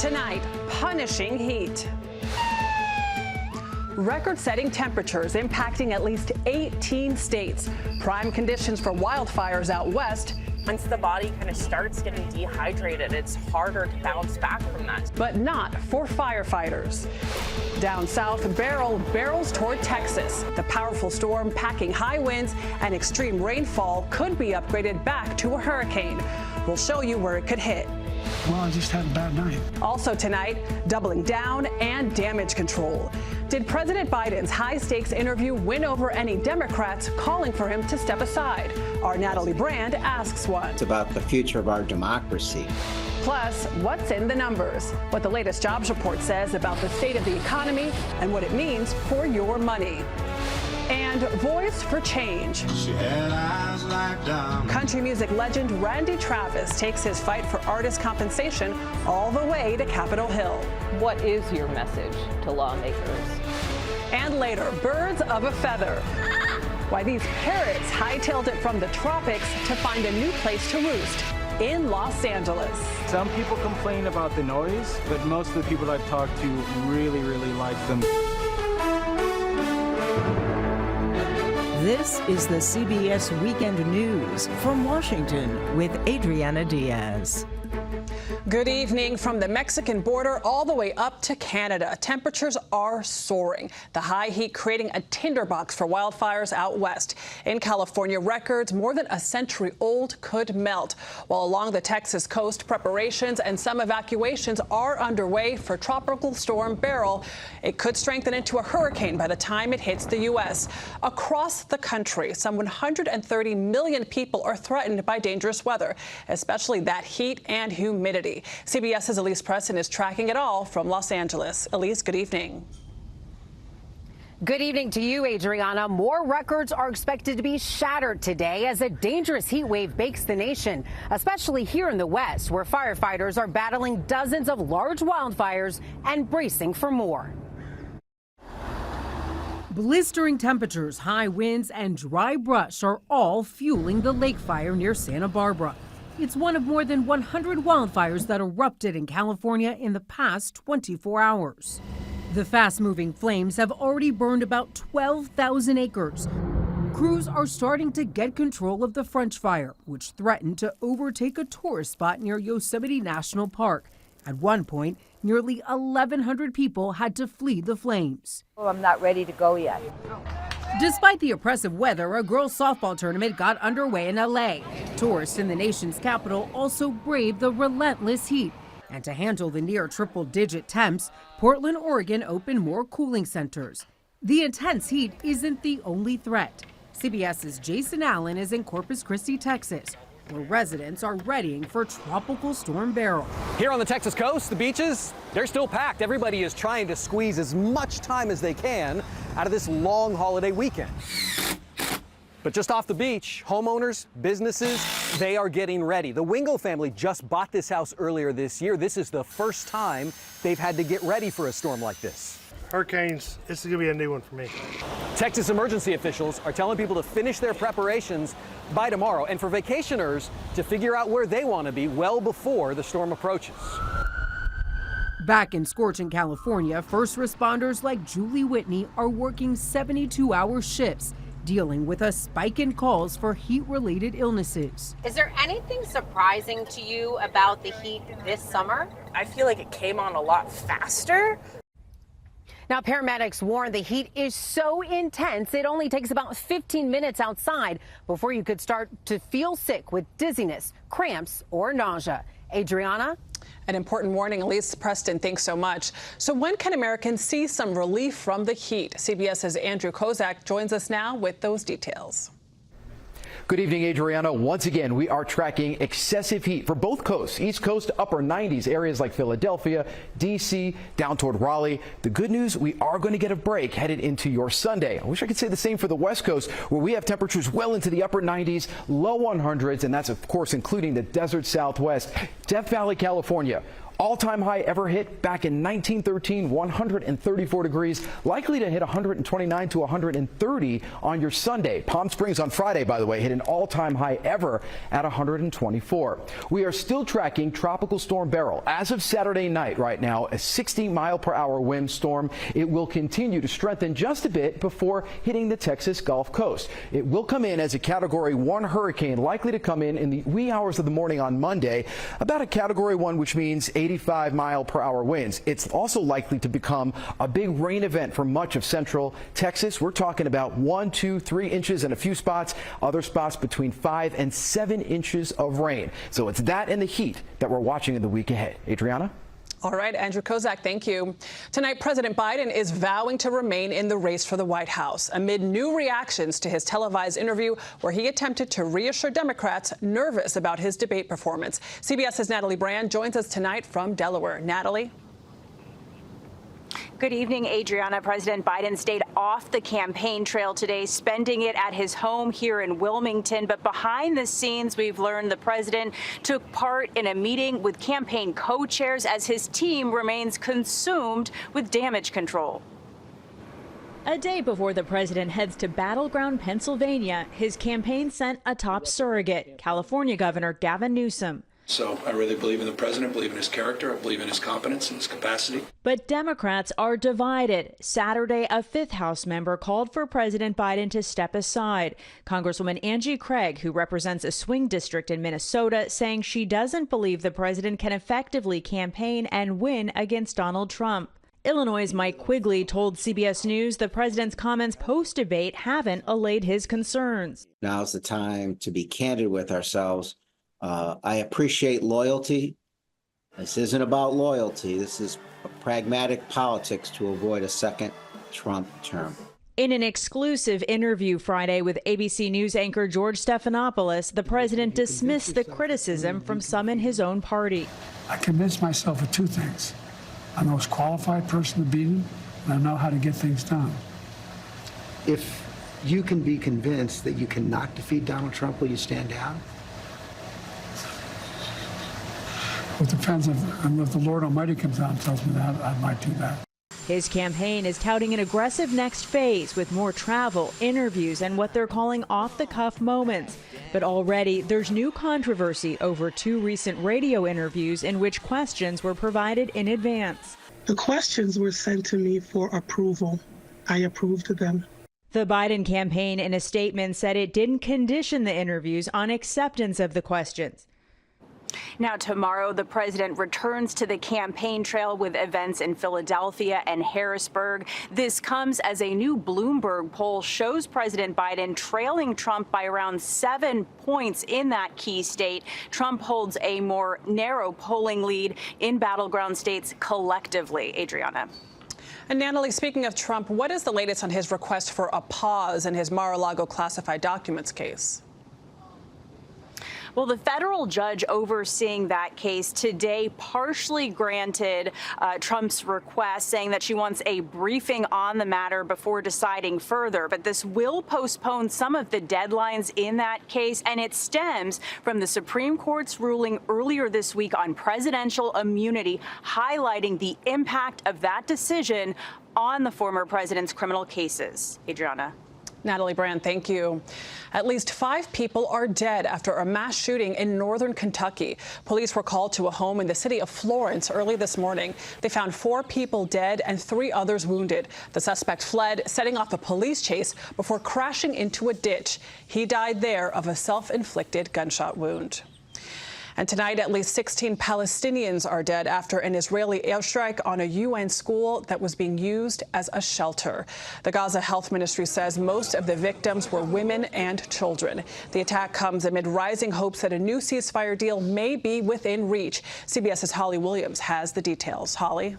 Tonight, punishing heat. Record-setting temperatures impacting at least 18 states. Prime conditions for wildfires out west. Once the body kind of starts getting dehydrated, it's harder to bounce back from that. But not for firefighters. Down south, barrels toward Texas. The powerful storm packing high winds and extreme rainfall could be upgraded back to a hurricane. We'll show you where it could hit. Well, I just had a bad night. Also tonight, doubling down and damage control. Did President Biden's high-stakes interview win over any Democrats calling for him to step aside? Our Natalie Brand asks one. It's about the future of our democracy. Plus, what's in the numbers? What the latest jobs report says about the state of the economy and what it means for your money. And Voice for Change. She had eyes like diamonds. Country music legend Randy Travis takes his fight for artist compensation all the way to Capitol Hill. What is your message to lawmakers? And later, birds of a feather. Why these parrots hightailed it from the tropics to find a new place to roost in Los Angeles. Some people complain about the noise, but most of the people I've talked to really like them. This is the CBS Weekend News from Washington with Adriana Diaz. Good evening. From the Mexican border all the way up to Canada, temperatures are soaring. The high heat creating a tinderbox for wildfires out west. In California, records more than a century old could melt. While along the Texas coast, preparations and some evacuations are underway for Tropical Storm Beryl. It could strengthen into a hurricane by the time it hits the U.S. Across the country, some 130 million people are threatened by dangerous weather, especially that heat and humidity. CBS's Elise Preston is tracking it all from Los Angeles. Elise, good evening. Good evening to you, Adriana. More records are expected to be shattered today as a dangerous heat wave bakes the nation, especially here in the West, where firefighters are battling dozens of large wildfires and bracing for more. Blistering temperatures, high winds, and dry brush are all fueling the lake fire near Santa Barbara. It's one of more than 100 wildfires that erupted in California in the past 24 hours. The fast-moving flames have already burned about 12,000 acres. Crews are starting to get control of the French fire, which threatened to overtake a tourist spot near Yosemite National Park. At one point, nearly 1,100 people had to flee the flames. Oh, I'm not ready to go yet. Despite the oppressive weather, a girls' softball tournament got underway in L.A. Tourists in the nation's capital also braved the relentless heat. And to handle the near triple-digit temps, Portland, Oregon opened more cooling centers. The intense heat isn't the only threat. CBS's Jason Allen is in Corpus Christi, Texas, where residents are readying for Tropical Storm Beryl. Here on the Texas coast, the beaches, they're still packed. Everybody is trying to squeeze as much time as they can out of this long holiday weekend. But just off the beach, homeowners, businesses, they are getting ready. The Wingo family just bought this house earlier this year. This is the first time they've had to get ready for a storm like this. Hurricanes, this is going to be a new one for me. Texas emergency officials are telling people to finish their preparations by tomorrow, and for vacationers to figure out where they want to be well before the storm approaches. Back in scorching California, first responders like Julie Whitney are working 72-hour shifts, dealing with a spike in calls for heat-related illnesses. Is there anything surprising to you about the heat this summer? I feel like it came on a lot faster. Now, paramedics warn the heat is so intense, it only takes about 15 minutes outside before you could start to feel sick with dizziness, cramps, or nausea. Adriana? An important warning. Elise Preston, thanks so much. So when can Americans see some relief from the heat? CBS's Andrew Kozak joins us now with those details. Good evening, Adriana. Once again, we are tracking excessive heat for both coasts. East Coast, upper 90s, areas like Philadelphia, D.C., down toward Raleigh. The good news, we are going to get a break headed into your Sunday. I wish I could say the same for the West Coast, where we have temperatures well into the upper 90s, low 100s, and that's, of course, including the desert Southwest. Death Valley, California, all-time high ever hit back in 1913, 134 degrees, likely to hit 129 to 130 on your Sunday. Palm Springs on Friday, by the way, hit an all-time high ever at 124. We are still tracking Tropical Storm Beryl. As of Saturday night right now, a 60-mile-per-hour wind storm. It will continue to strengthen just a bit before hitting the Texas Gulf Coast. It will come in as a Category 1 hurricane, likely to come in the wee hours of the morning on Monday, about a Category 1, which means 85-mile-per-hour winds. It's also likely to become a big rain event for much of central Texas. We're talking about 1, 2, 3 inches in a few spots, other spots between 5 and 7 inches of rain. So it's that and the heat that we're watching in the week ahead. Adriana? All right, Andrew Kozak, thank you. Tonight, President Biden is vowing to remain in the race for the White House amid new reactions to his televised interview where he attempted to reassure Democrats nervous about his debate performance. CBS's Natalie Brand joins us tonight from Delaware. Natalie? Good evening, Adriana. President Biden stayed off the campaign trail today, spending it at his home here in Wilmington. But behind the scenes, we've learned the president took part in a meeting with campaign co-chairs as his team remains consumed with damage control. A day before the president heads to battleground Pennsylvania, his campaign sent a top surrogate, California Governor Gavin Newsom. So I really believe in the president, believe in his character, I believe in his competence and his capacity. But Democrats are divided. Saturday, a 5th House member called for President Biden to step aside. Congresswoman Angie Craig, who represents a swing district in Minnesota, saying she doesn't believe the president can effectively campaign and win against Donald Trump. Illinois' Mike Quigley told CBS News the president's comments post-debate haven't allayed his concerns. Now's the time to be candid with ourselves. I appreciate loyalty. This isn't about loyalty. This is pragmatic politics to avoid a second Trump term. In an exclusive interview Friday with ABC News anchor George Stephanopoulos, the president dismissed the criticism from some in his own party. I convinced myself of two things. I'm the most qualified person to beat him, and I know how to get things done. If you can be convinced that you cannot defeat Donald Trump, will you stand down? It depends if the Lord Almighty comes out and tells me that, I might do that. His campaign is touting an aggressive next phase with more travel, interviews, and what they're calling off-the-cuff moments. But already there's new controversy over 2 recent radio interviews in which questions were provided in advance. The questions were sent to me for approval. I approved of them. The Biden campaign in a statement said it didn't condition the interviews on acceptance of the questions. Now, tomorrow, the president returns to the campaign trail with events in Philadelphia and Harrisburg. This comes as a new Bloomberg poll shows President Biden trailing Trump by around 7 points in that key state. Trump holds a more narrow polling lead in battleground states collectively. Adriana. And Natalie, speaking of Trump, what is the latest on his request for a pause in his Mar-a-Lago classified documents case? Well, the federal judge overseeing that case today partially granted Trump's request, saying that she wants a briefing on the matter before deciding further. But this will postpone some of the deadlines in that case, and it stems from the Supreme Court's ruling earlier this week on presidential immunity, highlighting the impact of that decision on the former president's criminal cases. Adriana. Natalie Brand, thank you. At least 5 people are dead after a mass shooting in northern Kentucky. Police were called to a home in the city of Florence early this morning. They found 4 people dead and 3 others wounded. The suspect fled, setting off a police chase before crashing into a ditch. He died there of a self-inflicted gunshot wound. And tonight, at least 16 Palestinians are dead after an Israeli airstrike on a UN school that was being used as a shelter. The Gaza Health Ministry says most of the victims were women and children. The attack comes amid rising hopes that a new ceasefire deal may be within reach. CBS's Holly Williams has the details. Holly?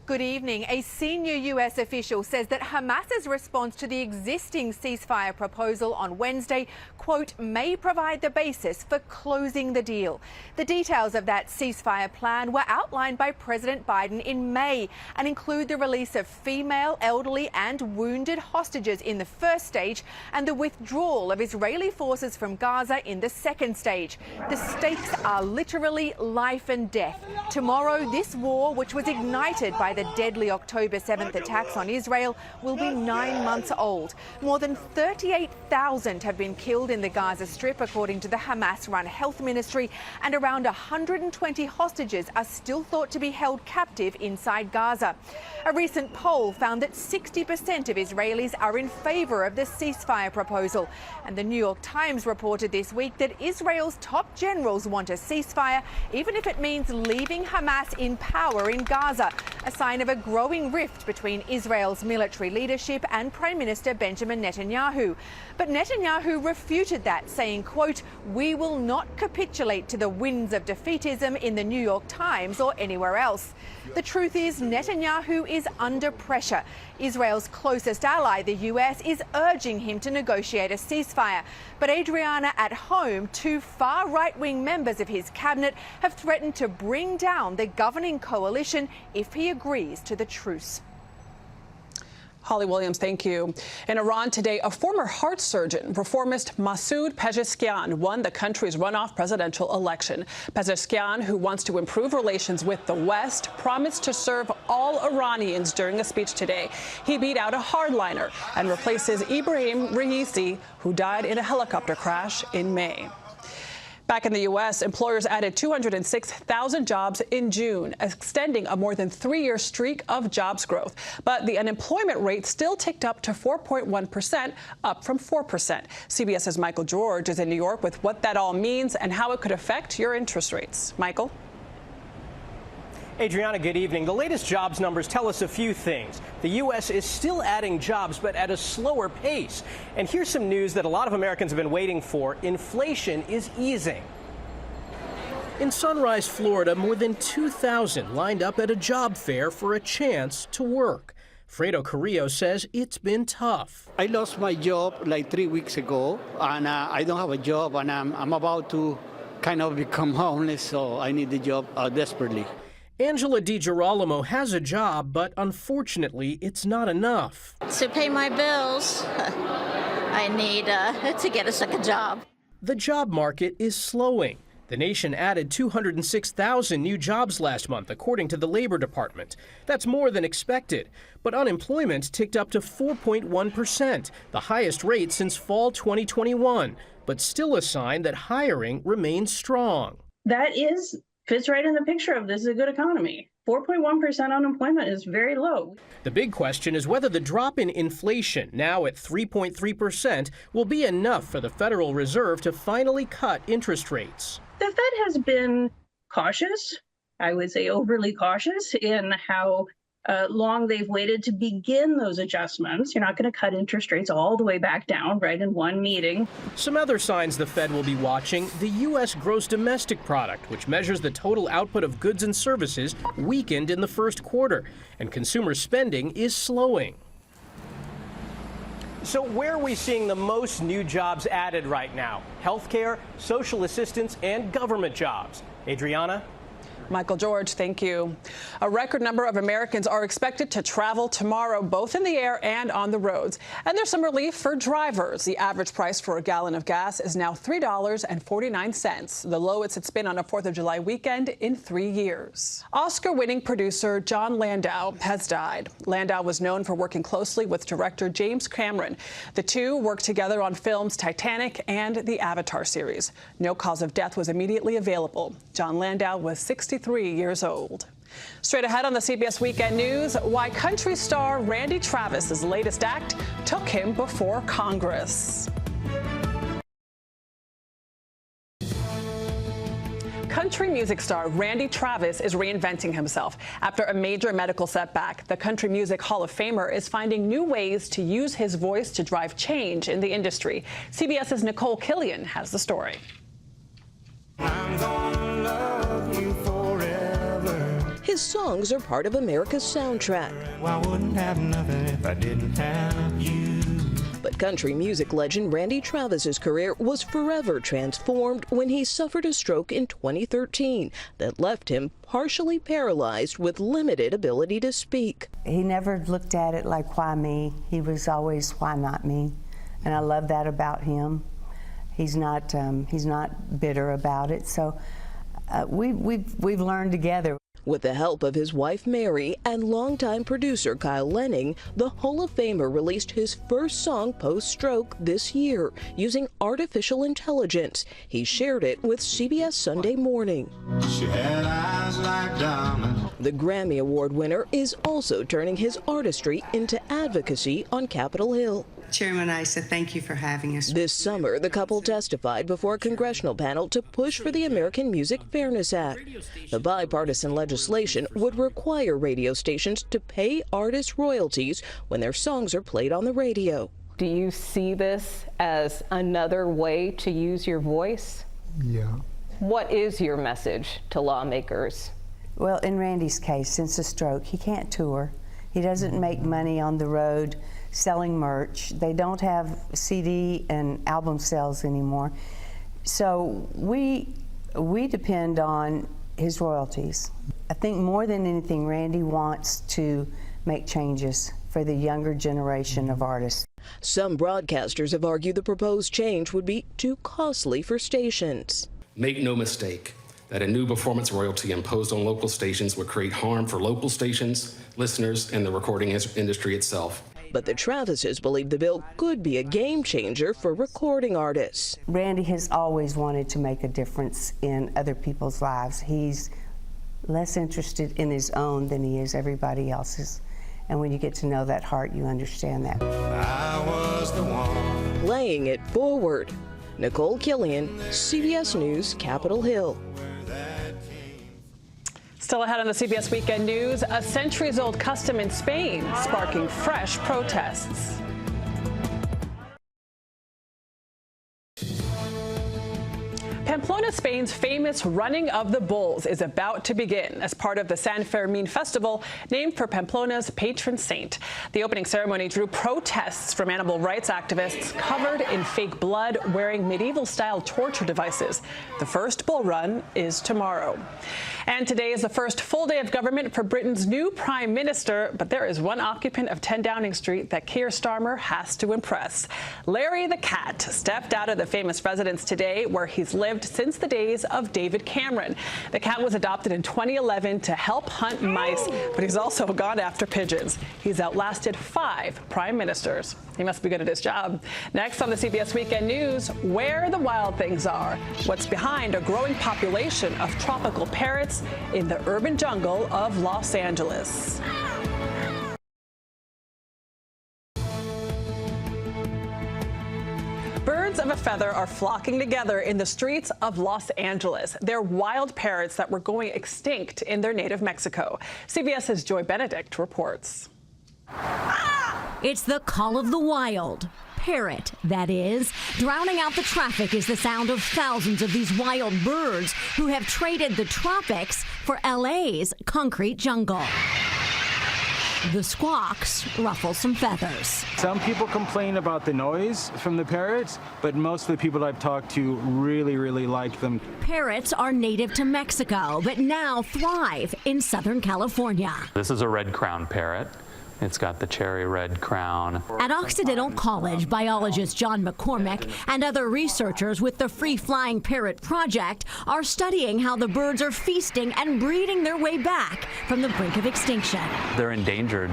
Good evening. A senior U.S. official says that Hamas's response to the existing ceasefire proposal on Wednesday, quote, may provide the basis for closing the deal. The details of that ceasefire plan were outlined by President Biden in May and include the release of female, elderly and wounded hostages in the first stage and the withdrawal of Israeli forces from Gaza in the second stage. The stakes are literally life and death. Tomorrow, this war, which was ignited by the deadly October 7th attacks on Israel, will be 9 months old. More than 38,000 have been killed in the Gaza Strip, according to the Hamas-run health ministry, and around 120 hostages are still thought to be held captive inside Gaza. A recent poll found that 60% of Israelis are in favor of the ceasefire proposal. And the New York Times reported this week that Israel's top generals want a ceasefire, even if it means leaving Hamas in power in Gaza, a sign of a growing rift between Israel's military leadership and Prime Minister Benjamin Netanyahu. But Netanyahu refuted that, saying, quote, we will not capitulate to the winds of defeatism in the New York Times or anywhere else. The truth is, Netanyahu is under pressure. Israel's closest ally, the US, is urging him to negotiate a ceasefire. But Adriana, at home, two far right-wing members of his cabinet have threatened to bring down the governing coalition if he agrees to the truce. Holly Williams, thank you. In Iran today, a former heart surgeon, reformist Masoud Pezeshkian, won the country's runoff presidential election. Pezeshkian, who wants to improve relations with the West, promised to serve all Iranians during a speech today. He beat out a hardliner and replaces Ibrahim Raisi, who died in a helicopter crash in May. Back in the U.S., employers added 206,000 jobs in June, extending a more than 3-year streak of jobs growth. But the unemployment rate still ticked up to 4.1%, up from 4%. CBS's Michael George is in New York with what that all means and how it could affect your interest rates. Michael? Adriana, good evening. The latest jobs numbers tell us a few things. The U.S. is still adding jobs, but at a slower pace. And here's some news that a lot of Americans have been waiting for. Inflation is easing. In Sunrise, Florida, more than 2,000 lined up at a job fair for a chance to work. Fredo Carrillo says it's been tough. I lost my job like 3 weeks ago, and I don't have a job, and I'm about to kind of become homeless, so I need the job desperately. Angela DiGirolamo has a job, but unfortunately, it's not enough. To pay my bills, I need to get a second job. The job market is slowing. The nation added 206,000 new jobs last month, according to the Labor Department. That's more than expected. But unemployment ticked up to 4.1%, the highest rate since fall 2021, but still a sign that hiring remains strong. That fits right in the picture of this is a good economy. 4.1% unemployment is very low. The big question is whether the drop in inflation, now at 3.3%, will be enough for the Federal Reserve to finally cut interest rates. The Fed has been cautious, I would say overly cautious, in how long they've waited to begin those adjustments. You're not going to cut interest rates all the way back down, right, in one meeting. Some other signs the Fed will be watching: the U.S. gross domestic product, which measures the total output of goods and services, weakened in the first quarter, and consumer spending is slowing. So where are we seeing the most new jobs added right now? Healthcare, social assistance, and government jobs. Adriana? Michael George, thank you. A record number of Americans are expected to travel tomorrow, both in the air and on the roads. And there's some relief for drivers. The average price for a gallon of gas is now $3.49, the lowest it's been on a 4th of July weekend in 3 years. Oscar-winning producer Jon Landau has died. Landau was known for working closely with director James Cameron. The two worked together on films Titanic and the Avatar series. No cause of death was immediately available. Jon Landau was 63 years old. Straight ahead on the CBS Weekend News, why country star Randy Travis's latest act took him before Congress. Country music star Randy Travis is reinventing himself. After a major medical setback, the Country Music Hall of Famer is finding new ways to use his voice to drive change in the industry. CBS's Nicole Killian has the story. I'm gonna love you forever. His His songs are part of America's soundtrack. Well, I wouldn't have nothing if I didn't have you. But country music legend Randy Travis's career was forever transformed when he suffered a stroke in 2013 that left him partially paralyzed with limited ability to speak. He never looked at it like, why me? He was always, why not me? And I love that about him. He's not bitter about it. So we've learned together. With the help of his wife Mary and longtime producer Kyle Lenning, the Hall of Famer released his first song post-stroke this year using artificial intelligence. He shared it with CBS Sunday Morning. She had eyes like diamonds. The Grammy Award winner is also turning his artistry into advocacy on Capitol Hill. Chairman Issa, thank you for having us. This summer, the couple testified before a congressional panel to push for the American Music Fairness Act. The bipartisan legislation would require radio stations to pay artists royalties when their songs are played on the radio. Do you see this as another way to use your voice? Yeah. What is your message to lawmakers? Well, in Randy's case, since the stroke, he can't tour. He doesn't make money on the road selling merch. They don't have CD and album sales anymore. So we depend on his royalties. I think more than anything, Randy wants to make changes for the younger generation of artists. Some broadcasters have argued the proposed change would be too costly for stations. Make no mistake that a new performance royalty imposed on local stations would create harm for local stations, listeners, and the recording industry itself. But the Travises believe the bill could be a game changer for recording artists. Randy has always wanted to make a difference in other people's lives. He's less interested in his own than he is everybody else's. And when you get to know that heart, you understand that. I was the one. Playing it forward. Nicole Killian, CBS News, Capitol Hill. Still ahead on the CBS Weekend News, a centuries-old custom in Spain sparking fresh protests. Pamplona, Spain's famous Running of the Bulls is about to begin as part of the San Fermin festival named for Pamplona's patron saint. The opening ceremony drew protests from animal rights activists covered in fake blood wearing medieval-style torture devices. The first bull run is tomorrow. And today is the first full day of government for Britain's new prime minister, but there is one occupant of 10 Downing Street that Keir Starmer has to impress. Larry the cat stepped out of the famous residence today where he's lived since the days of David Cameron. The cat was adopted in 2011 to help hunt mice, but he's also gone after pigeons. He's outlasted 5 prime ministers. He must be good at his job. Next on the CBS Weekend News, where the wild things are. What's behind a growing population of tropical parrots in the urban jungle of Los Angeles. Birds of a feather are flocking together in the streets of Los Angeles. They're wild parrots that were going extinct in their native Mexico. CBS's Joy Benedict reports. It's the call of the wild. Parrot, that is. Drowning out the traffic is the sound of thousands of these wild birds who have traded the tropics for LA's concrete jungle. The squawks ruffle some feathers. Some people complain about the noise from the parrots, but most of the people I've talked to really like them. Parrots are native to Mexico, but now thrive in Southern California. This is a red-crowned parrot. It's got the cherry red crown. At Occidental College, biologist John McCormick and other researchers with the Free Flying Parrot Project are studying how the birds are feasting and breeding their way back from the brink of extinction. They're endangered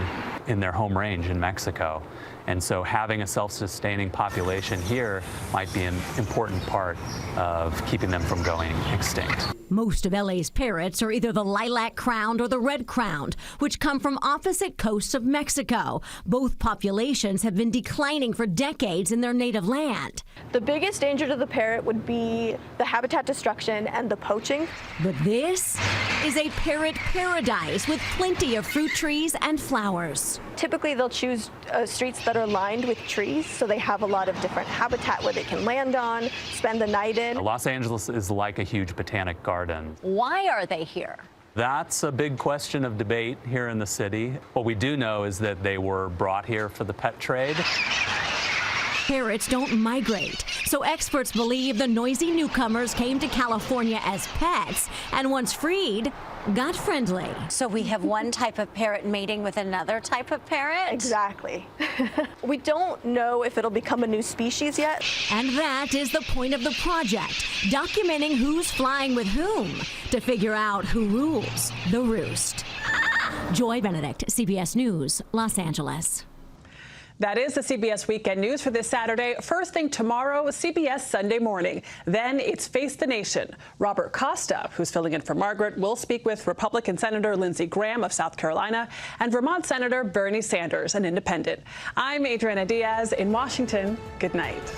in their home range in Mexico. And so having a self-sustaining population here might be an important part of keeping them from going extinct. Most of LA's parrots are either the lilac-crowned or the red-crowned, which come from opposite coasts of Mexico. Both populations have been declining for decades in their native land. The biggest danger to the parrot would be the habitat destruction and the poaching. But this is a parrot paradise with plenty of fruit trees and flowers. Typically, they'll choose streets that are lined with trees, so they have a lot of different habitat where they can land on, spend the night in. Los Angeles is like a huge botanic garden. Why are they here? That's a big question of debate here in the city. What we do know is that they were brought here for the pet trade. Parrots don't migrate, so experts believe the noisy newcomers came to California as pets and once freed, got friendly. So we have one type of parrot mating with another type of parrot? Exactly. We don't know if it'll become a new species yet. And that is the point of the project, documenting who's flying with whom to figure out who rules the roost. Joy Benedict, CBS News, Los Angeles. That is the CBS Weekend News for this Saturday. First thing tomorrow, CBS Sunday Morning. Then it's Face the Nation. Robert Costa, who's filling in for Margaret, will speak with Republican Senator Lindsey Graham of South Carolina and Vermont Senator Bernie Sanders, an independent. I'm Adriana Diaz in Washington. Good night.